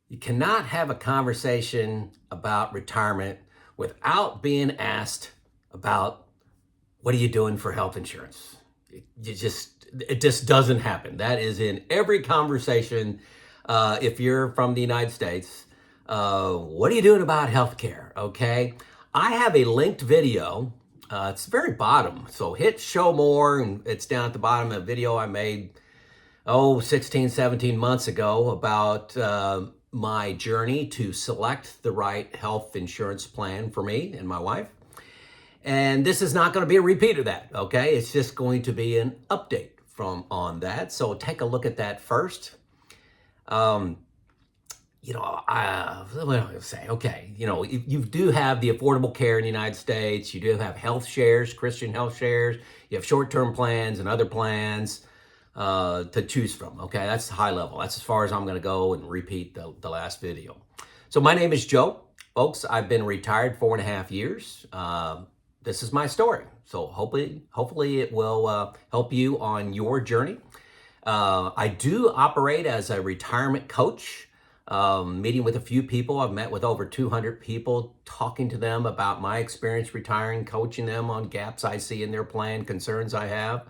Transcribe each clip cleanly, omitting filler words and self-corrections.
You cannot have a conversation about retirement without being asked about what are you doing for health insurance. It just doesn't happen. That is in every conversation. If you're from the United States, what are you doing about healthcare? Okay, I have a linked video. It's very bottom, so hit show more, and it's down at the bottom of a video I made 16, 17 months ago about my journey to select the right health insurance plan for me and my wife. And this is not going to be a repeat of that, okay? It's just going to be an update from on that. So take a look at that first. Um, what am I going to say? Okay, you do have the Affordable Care in the United States. You do have health shares, Christian health shares. You have short-term plans and other plans to choose from. Okay, that's high level. That's as far as I'm going to go and repeat the last video. So my name is Joe. Folks, I've been retired 4.5 years. This is my story. So hopefully it will help you on your journey. I do operate as a retirement coach, meeting with a few people. I've met with over 200 people, talking to them about my experience retiring, coaching them on gaps I see in their plan, concerns I have.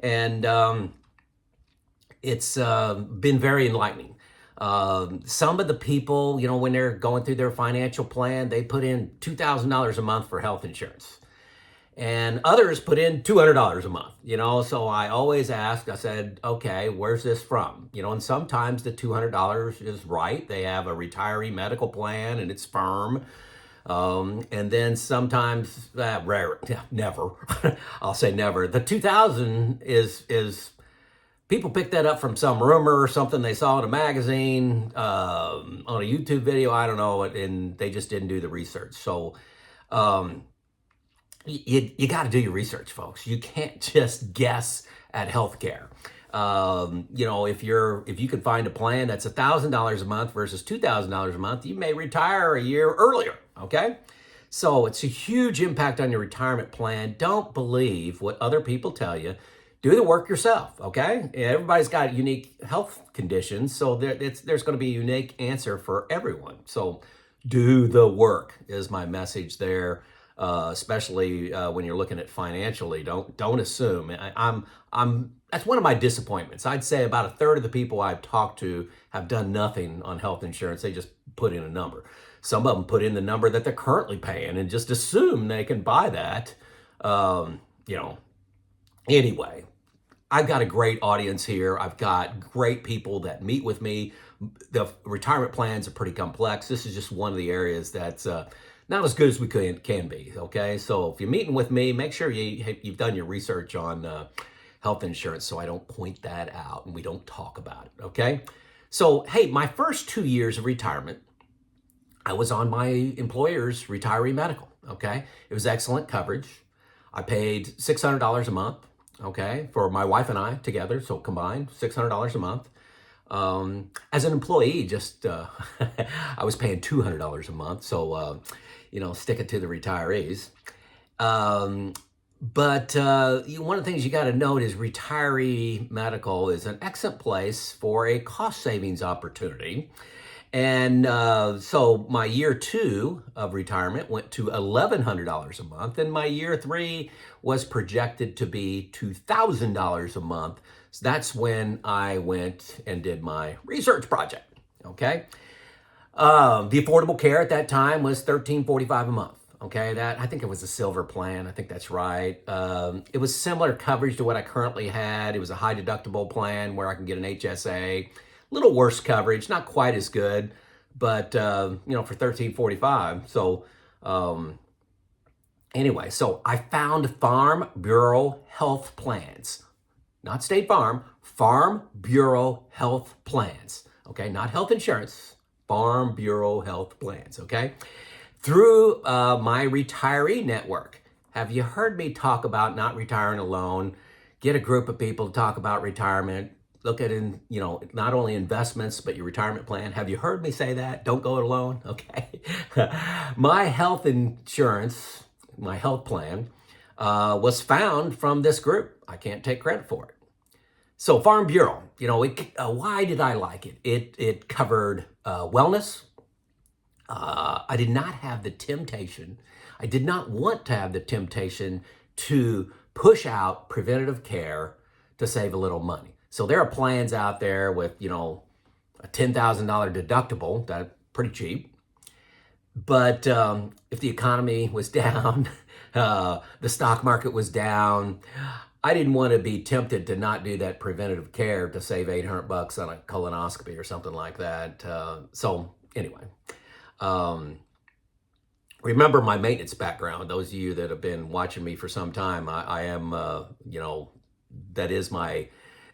And it's been very enlightening. Some of the people, when they're going through their financial plan, they put in $2,000 a month for health insurance. And others put in $200 a month, so I always ask, I said, okay, where's this from? And sometimes the $200 is right. They have a retiree medical plan and it's firm. And then sometimes, rare, never, I'll say never. The 2000 is people pick that up from some rumor or something they saw in a magazine, on a YouTube video, I don't know, and they just didn't do the research. So, you got to do your research, folks. You can't just guess at healthcare. If you can find a plan that's $1,000 a month versus $2,000 a month, you may retire a year earlier. Okay, so it's a huge impact on your retirement plan. Don't believe what other people tell you. Do the work yourself. Okay, everybody's got unique health conditions, so there's going to be a unique answer for everyone. So do the work is my message there. Especially when you're looking at financially, don't assume. I'm that's one of my disappointments. I'd say about a third of the people I've talked to have done nothing on health insurance. They just put in a number. Some of them put in the number that they're currently paying and just assume they can buy that. Anyway, I've got a great audience here. I've got great people that meet with me. The retirement plans are pretty complex. This is just one of the areas that's not as good as we can be, okay? So if you're meeting with me, make sure you've done your research on health insurance so I don't point that out and we don't talk about it, okay? So, hey, my first 2 years of retirement, I was on my employer's retiree medical, okay? It was excellent coverage. I paid $600 a month, okay, for my wife and I together, so combined, $600 a month. As an employee, I was paying $200 a month, so stick it to the retirees. But one of the things you got to note is retiree medical is an excellent place for a cost savings opportunity. And so my year 2 of retirement went to $1,100 a month, and my year 3 was projected to be $2,000 a month. So that's when I went and did my research project. Okay. The Affordable Care at that time was $1,345 a month. Okay, I think it was a silver plan. I think that's right. It was similar coverage to what I currently had. It was a high deductible plan where I can get an HSA. A little worse coverage, not quite as good, but for $1,345. So anyway, so I found Farm Bureau health plans, not State Farm, Farm Bureau health plans. Okay, not health insurance. Farm Bureau health plans, okay? Through my retiree network. Have you heard me talk about not retiring alone? Get a group of people to talk about retirement. Look at not only investments, but your retirement plan. Have you heard me say that? Don't go it alone, okay? My health insurance, my health plan, was found from this group. I can't take credit for it. So Farm Bureau, why did I like it? It covered wellness. I did not have the temptation. I did not want to have the temptation to push out preventative care to save a little money. So there are plans out there with, a $10,000 deductible, that's pretty cheap. But if the economy was down, the stock market was down, I didn't want to be tempted to not do that preventative care to save $800 on a colonoscopy or something like that. So anyway, remember my maintenance background. Those of you that have been watching me for some time, I am, that is my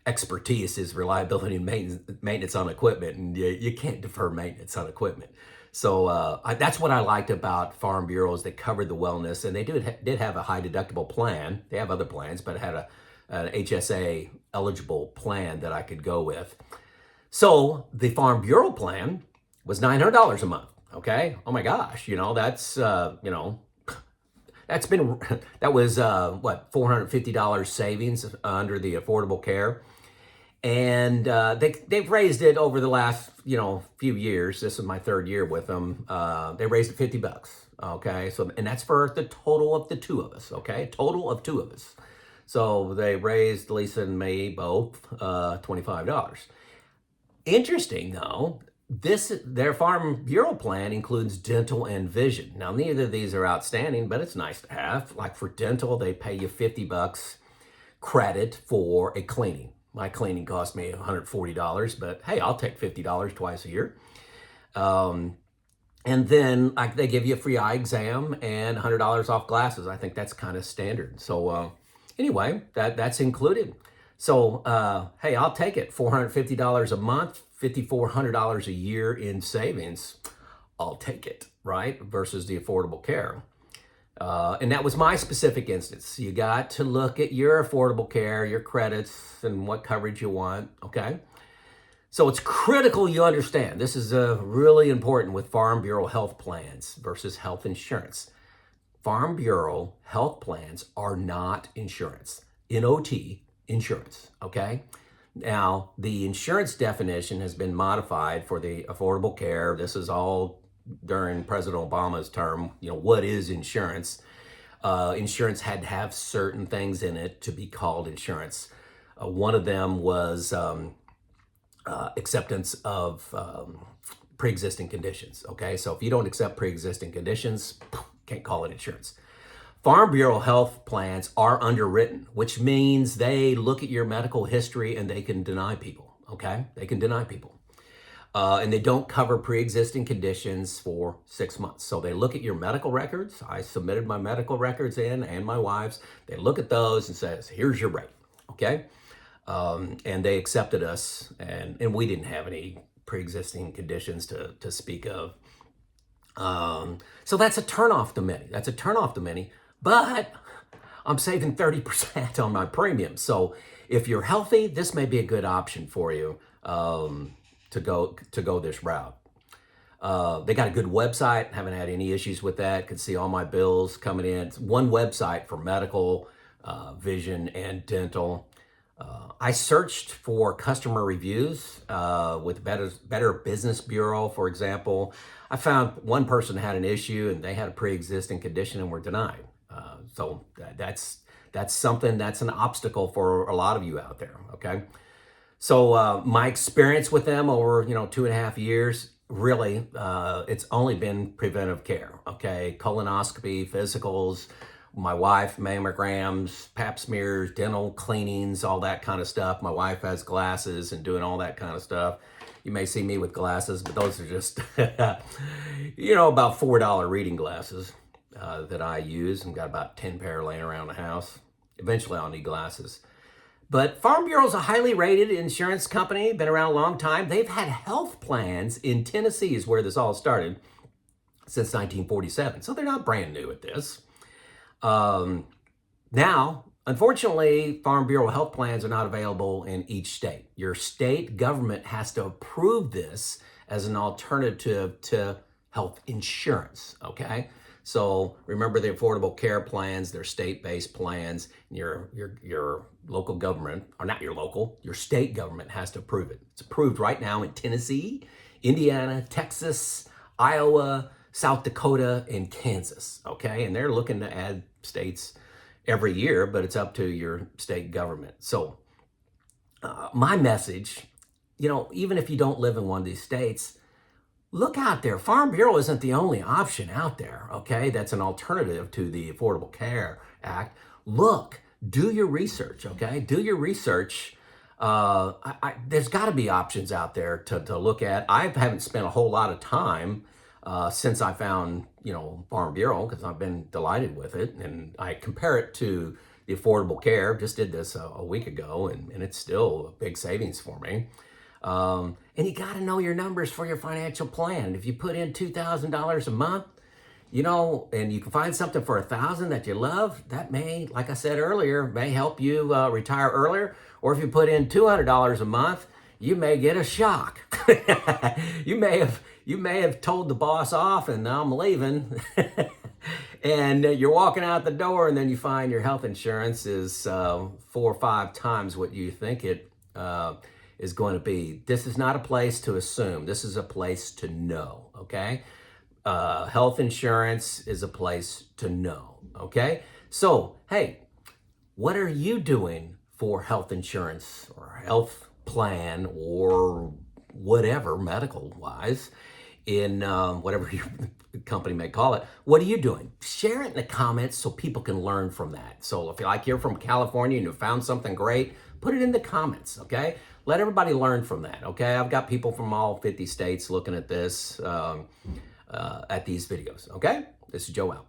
expertise, is reliability and maintenance on equipment, and you can't defer maintenance on equipment. So that's what I liked about Farm Bureaus. They covered the wellness, and they did have a high deductible plan. They have other plans, but it had an HSA eligible plan that I could go with. So the Farm Bureau plan was $900 a month. Okay. Oh my gosh. That's, that was, $450 savings under the Affordable Care. And they've raised it over the last, few years. This is my third year with them. They raised it $50. Okay. So, and that's for the total of the two of us. Okay. Total of two of us. So they raised Lisa and me both $25. Interesting though, their Farm Bureau plan includes dental and vision. Now, neither of these are outstanding, but it's nice to have. Like for dental, they pay you $50 credit for a cleaning. My cleaning cost me $140, but hey, I'll take $50 twice a year. And then they give you a free eye exam and $100 off glasses. I think that's kind of standard. So anyway, that's included. So hey, I'll take it. $450 a month, $5,400 a year in savings. I'll take it, right? Versus the Affordable Care. And that was my specific instance. You got to look at your Affordable Care, your credits, and what coverage you want, okay? So it's critical you understand. This is really important with Farm Bureau health plans versus health insurance. Farm Bureau health plans are not insurance. NOT, insurance, okay? Now, the insurance definition has been modified for the Affordable Care. This is all during President Obama's term. What is insurance? Insurance had to have certain things in it to be called insurance. One of them was acceptance of pre-existing conditions, okay? So if you don't accept pre-existing conditions, can't call it insurance. Farm Bureau health plans are underwritten, which means they look at your medical history and they can deny people, okay? They can deny people. And they don't cover pre-existing conditions for 6 months. So they look at your medical records. I submitted my medical records in and my wife's. They look at those and says, here's your rate, okay? And they accepted us, and we didn't have any pre-existing conditions to speak of. So that's a turnoff to many. That's a turnoff to many. But I'm saving 30% on my premium. So if you're healthy, this may be a good option for you to go this route. They got a good website. Haven't had any issues with that. Can see all my bills coming in. It's one website for medical, vision, and dental. I searched for customer reviews with Better Business Bureau, for example. I found one person had an issue and they had a pre-existing condition and were denied. So that's something that's an obstacle for a lot of you out there, okay? So my experience with them over 2.5 years, really, it's only been preventive care, okay? Colonoscopy, physicals, my wife, mammograms, pap smears, dental cleanings, all that kind of stuff. My wife has glasses and doing all that kind of stuff. You may see me with glasses, but those are just, about $4 reading glasses that I use. I've got about 10 pair laying around the house. Eventually I'll need glasses. But Farm Bureau is a highly rated insurance company, been around a long time. They've had health plans in Tennessee is where this all started since 1947. So they're not brand new at this. Now, unfortunately, Farm Bureau health plans are not available in each state. Your state government has to approve this as an alternative to health insurance, okay? So remember the Affordable Care plans, they're state-based plans. Your local government, or not your local, your state government has to approve it. It's approved right now in Tennessee, Indiana, Texas, Iowa, South Dakota, and Kansas, okay? And they're looking to add states every year, but it's up to your state government. So my message, even if you don't live in one of these states, look out there. Farm Bureau isn't the only option out there, okay? That's an alternative to the Affordable Care Act. Look, do your research, okay? Do your research. There's got to be options out there to look at. I haven't spent a whole lot of time since I found, Farm Bureau, because I've been delighted with it. And I compare it to the Affordable Care. Just did this a week ago, and it's still a big savings for me. And you got to know your numbers for your financial plan. If you put in $2,000 a month, and you can find something for $1,000 that you love, that may, like I said earlier, may help you retire earlier. Or if you put in $200 a month, you may get a shock. You may have told the boss off and now I'm leaving. And you're walking out the door, and then you find your health insurance is 4 or 5 times what you think it is going to be. This is not a place to assume. This is a place to know, okay? Health insurance is a place to know, okay? So, hey, what are you doing for health insurance or health plan or whatever, medical-wise, in whatever your company may call it? What are you doing? Share it in the comments so people can learn from that. So if you're from California and you found something great, put it in the comments, okay? Let everybody learn from that, okay? I've got people from all 50 states looking at this, at these videos, okay? This is Joe out.